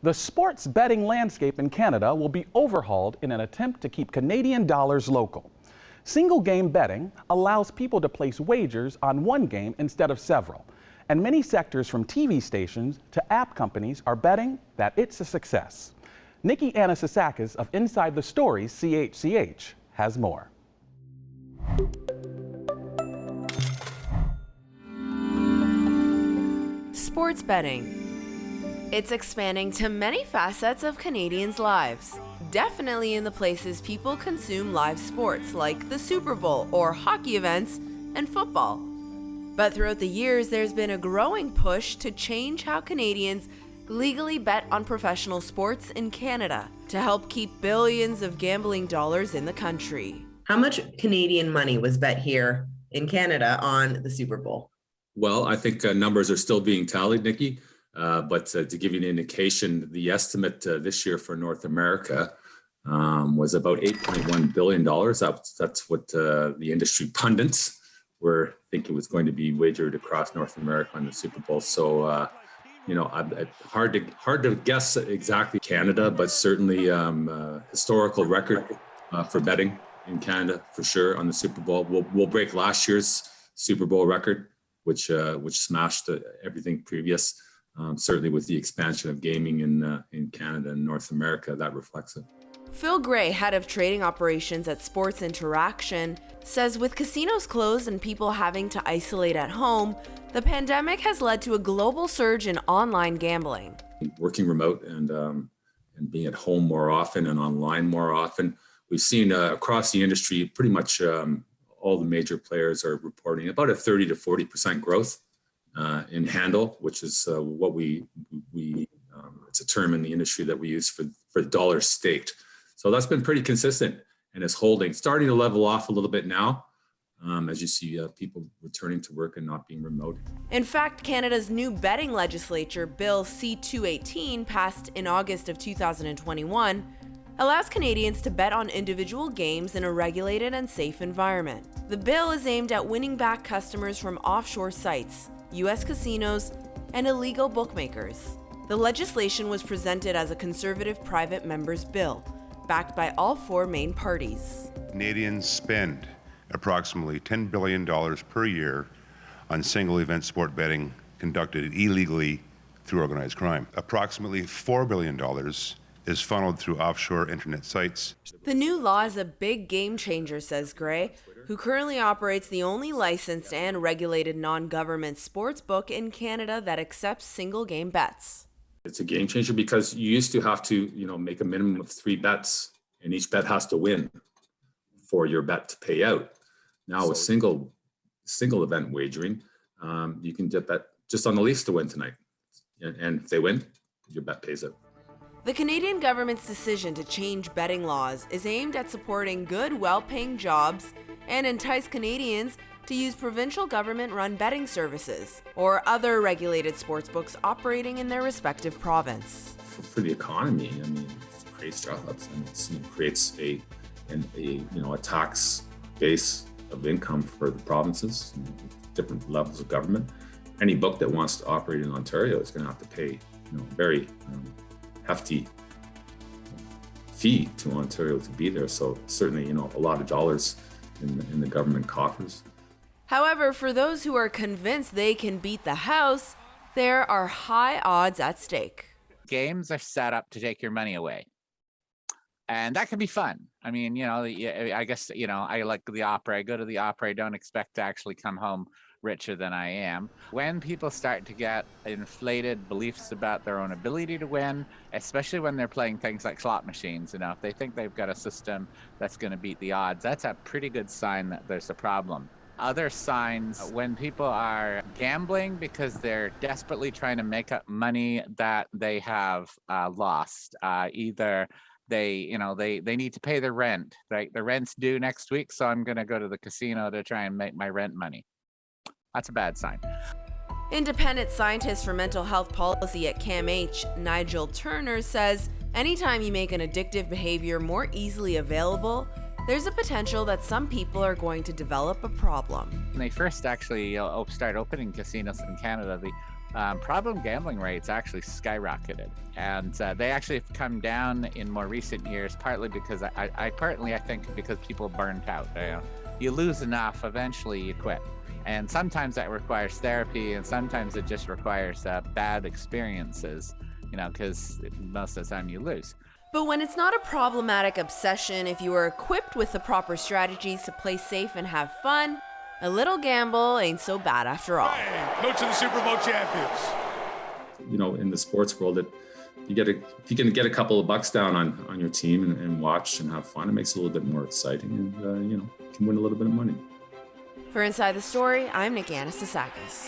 The sports betting landscape in Canada will be overhauled in an attempt to keep Canadian dollars local. Single game betting allows people to place wagers on one game instead of several. And many sectors from TV stations to app companies are betting that it's a success. Nikki Anastasakis of Inside the Stories CHCH has more. Sports betting. It's expanding to many facets of Canadians' lives. Definitely in the places people consume live sports like the Super Bowl or hockey events and football. But throughout the years, there's been a growing push to change how Canadians legally bet on professional sports in Canada to help keep billions of gambling dollars in the country. How much Canadian money was bet here in Canada on the Super Bowl? Well, I think numbers are still being tallied, Nikki. But to give you an indication, the estimate this year for North America was about $8.1 billion. That's what the industry pundits were thinking was going to be wagered across North America on the Super Bowl. So, hard to guess exactly Canada, but certainly historical record for betting in Canada for sure on the Super Bowl. We'll break last year's Super Bowl record, which smashed everything previous. Certainly with the expansion of gaming in Canada and North America, that reflects it. Phil Gray, head of trading operations at Sports Interaction, says with casinos closed and people having to isolate at home, the pandemic has led to a global surge in online gambling. Working remote and being at home more often and online more often, we've seen across the industry pretty much all the major players are reporting about a 30 to 40% growth in handle, which is what we it's a term in the industry that we use for dollars staked. So that's been pretty consistent and is holding, starting to level off a little bit now as you see people returning to work and not being remote. In fact, Canada's new betting legislature, Bill C-218, passed in August of 2021, allows Canadians to bet on individual games in a regulated and safe environment. The bill is aimed at winning back customers from offshore sites, U.S. casinos, and illegal bookmakers. The legislation was presented as a conservative private member's bill, backed by all four main parties. Canadians spend approximately $10 billion per year on single event sport betting conducted illegally through organized crime. Approximately $4 billion is funneled through offshore internet sites. The new law is a big game changer, says Gray, who currently operates the only licensed and regulated non-government sports book in Canada that accepts single-game bets. It's a game changer because you used to have to, make a minimum of 3 bets, and each bet has to win for your bet to pay out. Now with single event wagering, you can bet just on the Leafs to win tonight, and if they win, your bet pays out. The Canadian government's decision to change betting laws is aimed at supporting good, well-paying jobs and entice Canadians to use provincial government-run betting services or other regulated sportsbooks operating in their respective province. For the economy, it creates jobs and it creates a tax base of income for the provinces, different levels of government. Any book that wants to operate in Ontario is going to have to pay, very hefty fee to Ontario to be there. So certainly, a lot of dollars in the government coffers. However, for those who are convinced they can beat the house, there are high odds at stake. Games are set up to take your money away. And that can be fun. I guess, I like the opera. I go to the opera. I don't expect to actually come home richer than I am. When people start to get inflated beliefs about their own ability to win, especially when they're playing things like slot machines, if they think they've got a system that's going to beat the odds, that's a pretty good sign that there's a problem. Other signs, when people are gambling because they're desperately trying to make up money that they have lost, either they need to pay their rent, right? The rent's due next week, so I'm going to go to the casino to try and make my rent money. That's a bad sign. Independent scientist for mental health policy at CAMH, Nigel Turner, says anytime you make an addictive behavior more easily available, there's a potential that some people are going to develop a problem. When they first actually start opening casinos in Canada, the problem gambling rates actually skyrocketed, and they actually have come down in more recent years, partly because I think because people burnt out. You lose enough, eventually you quit, and sometimes that requires therapy, and sometimes it just requires bad experiences, because most of the time you lose. But when it's not a problematic obsession, if you are equipped with the proper strategies to play safe and have fun, a little gamble ain't so bad after all. Coach of the Super Bowl champions. In the sports world, if you can get a couple of bucks down on your team and watch and have fun, it makes it a little bit more exciting, and you can win a little bit of money. For Inside the Story, I'm Nikki Anastasakis.